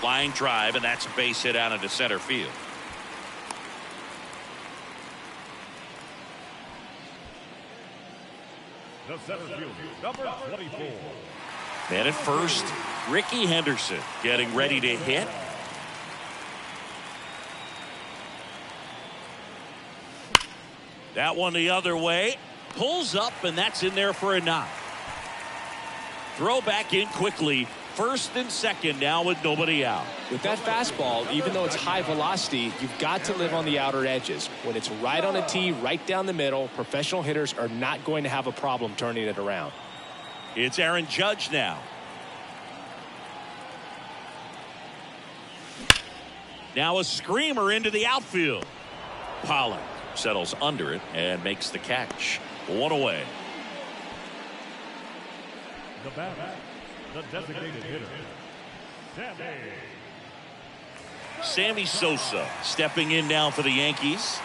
Line drive, and that's a base hit out into center field. The center fielder, number 24, Man at first, Ricky Henderson getting ready to hit. That one the other way. Pulls up, and that's in there for a knock. Throw back in quickly. First and second now with nobody out. With that fastball, even though it's high velocity, you've got to live on the outer edges. When it's right on a tee, right down the middle, professional hitters are not going to have a problem turning it around. It's Aaron Judge now. Now a screamer into the outfield. Pollock settles under it and makes the catch. One away. The batter, the designated hitter, Sammy Sosa stepping in now for the Yankees.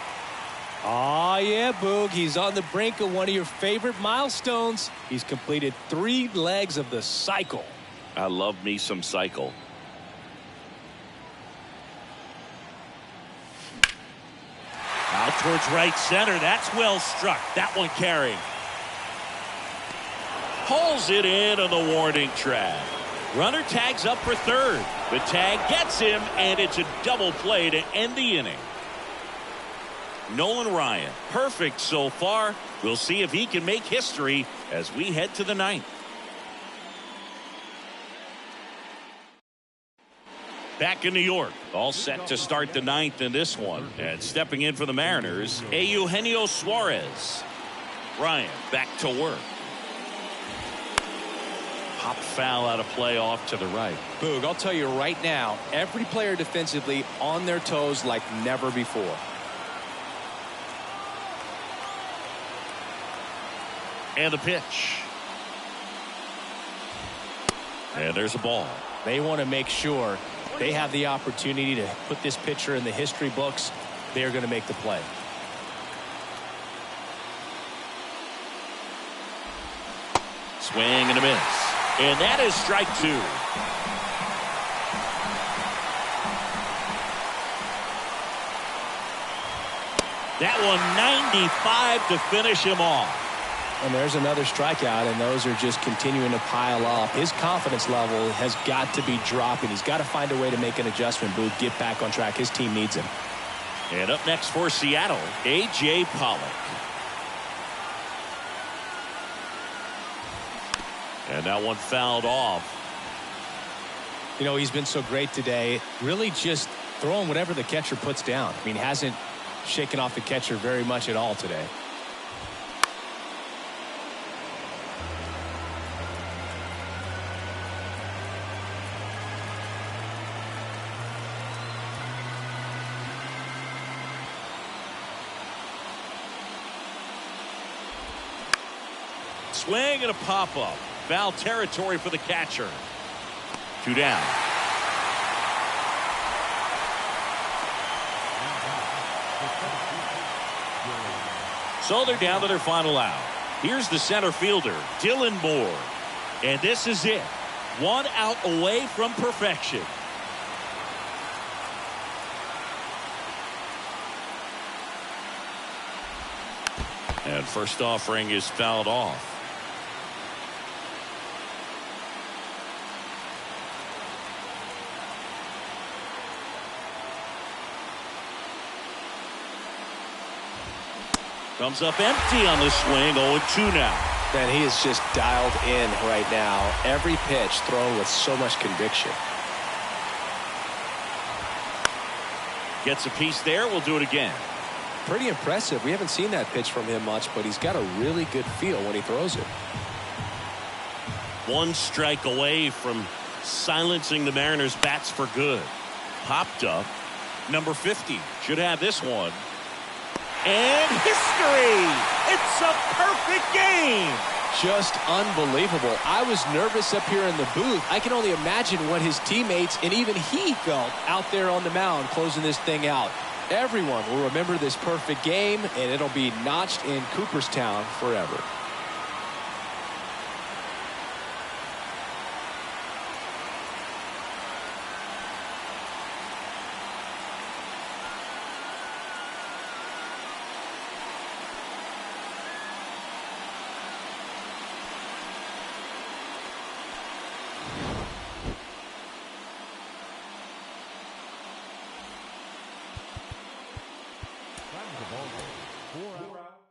Oh, yeah, Boog. He's on the brink of one of your favorite milestones. He's completed 3 legs of the cycle. I love me some cycle. Out towards right center. That's well struck. That one carrying. Pulls it in on the warning track. Runner tags up for third. The tag gets him, and it's a double play to end the inning. Nolan Ryan, perfect so far. We'll see if he can make history as we head to the 9th. Back in New York, all set to start the 9th in this one. And stepping in for the Mariners, Eugenio Suarez. Ryan back to work. Pop foul out of play off to the right. Boog, I'll tell you right now, every player defensively on their toes like never before. And the pitch. And there's a ball. They want to make sure they have the opportunity to put this pitcher in the history books. They're going to make the play. Swing and a miss. And that is strike 2. That one 95 to finish him off. And there's another strikeout, and those are just continuing to pile up. His confidence level has got to be dropping. He's got to find a way to make an adjustment, Booth, get back on track. His team needs him. And up next for Seattle, A.J. Pollock. And that one fouled off. You know, he's been so great today. Really just throwing whatever the catcher puts down. I mean, hasn't shaken off the catcher very much at all today. Swing and a pop-up. Foul territory for the catcher. 2 down. So they're down to their final out. Here's the center fielder, Dylan Moore. And this is it. 1 out away from perfection. And first offering is fouled off. Comes up empty on the swing. 0-2 now. Man, he is just dialed in right now. Every pitch thrown with so much conviction. Gets a piece there. We'll do it again. Pretty impressive. We haven't seen that pitch from him much, but he's got a really good feel when he throws it. 1 strike away from silencing the Mariners' bats for good. Popped up. Number 50 should have this one. And history! It's a perfect game! Just unbelievable. I was nervous up here in the booth. I can only imagine what his teammates and even he felt out there on the mound closing this thing out. Everyone will remember this perfect game, and it'll be notched in Cooperstown forever. 4 out.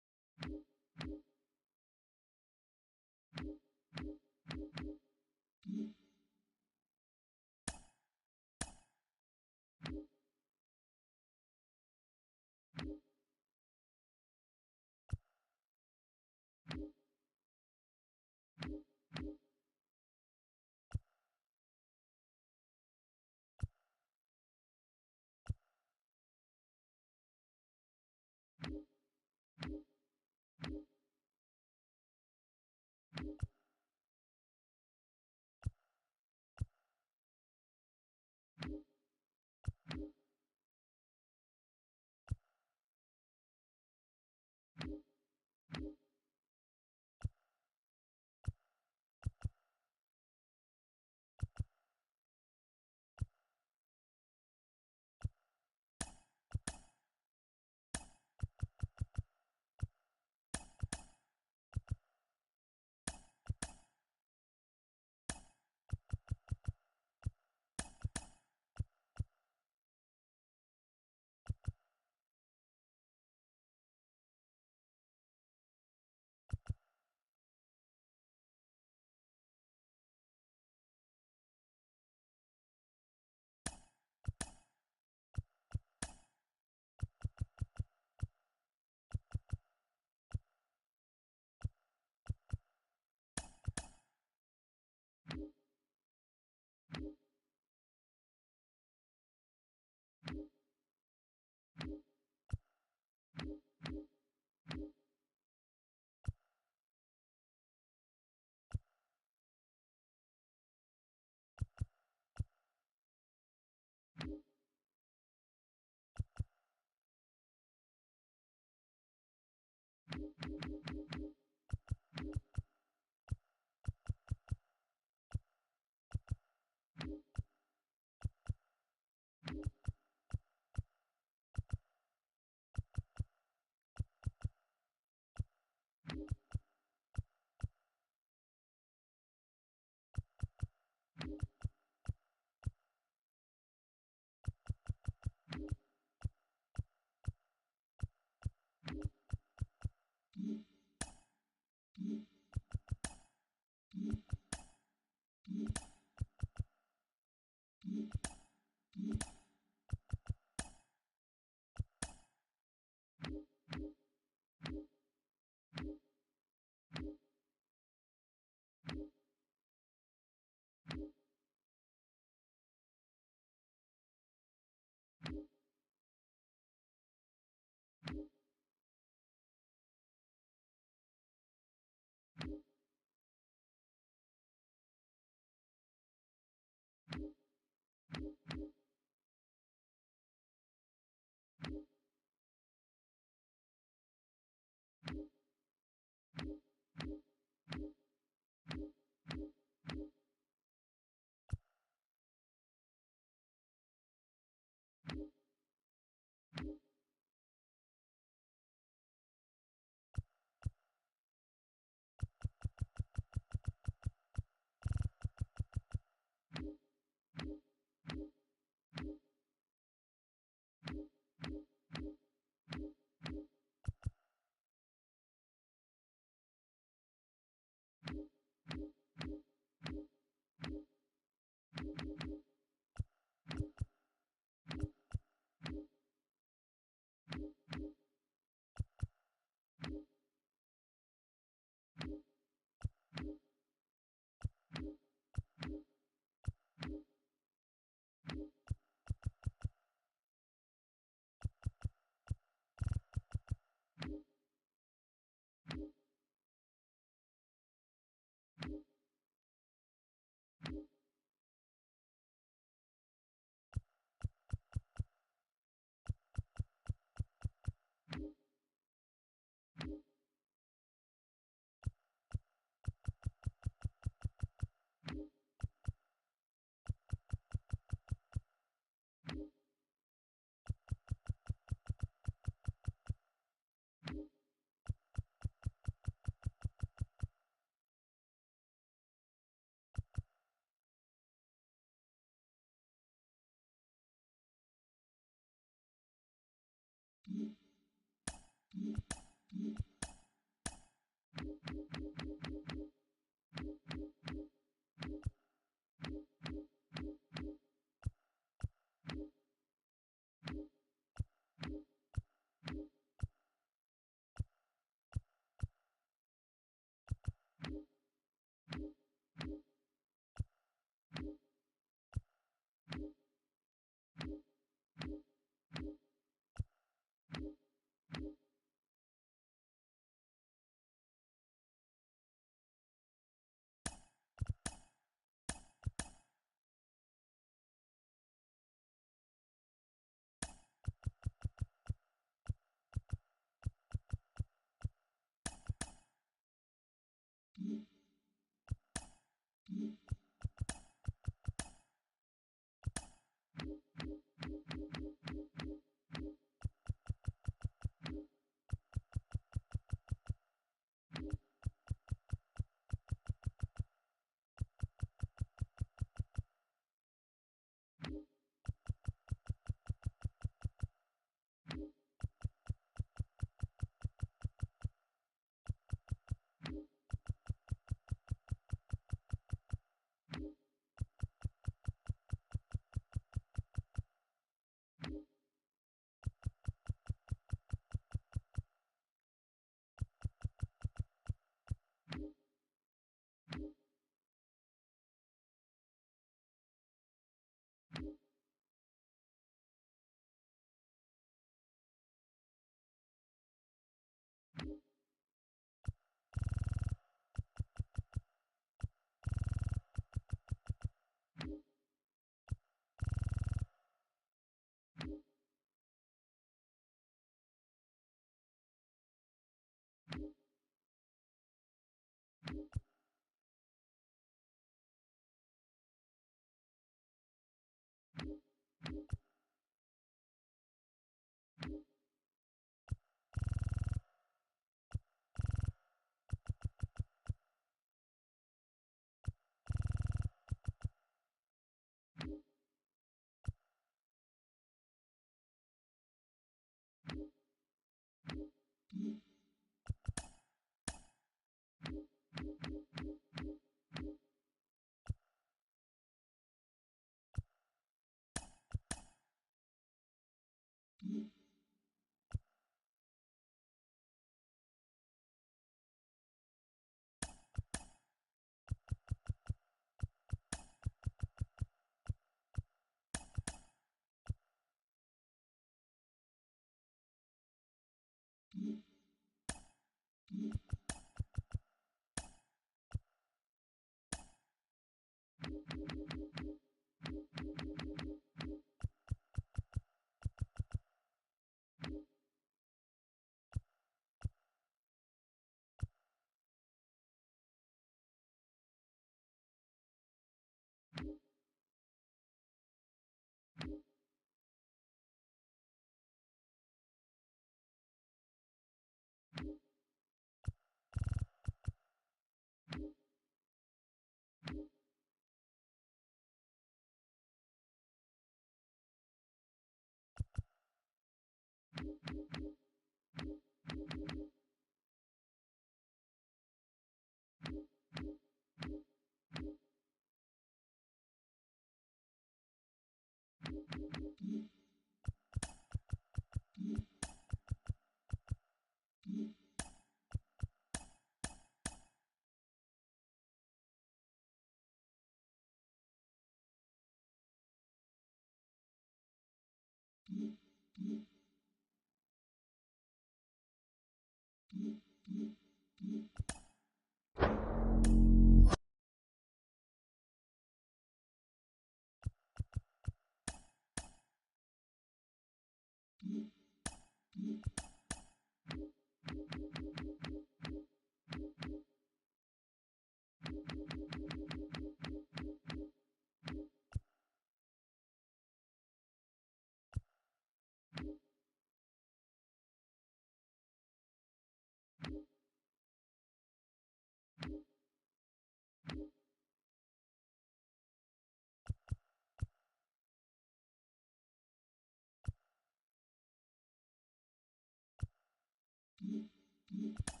1.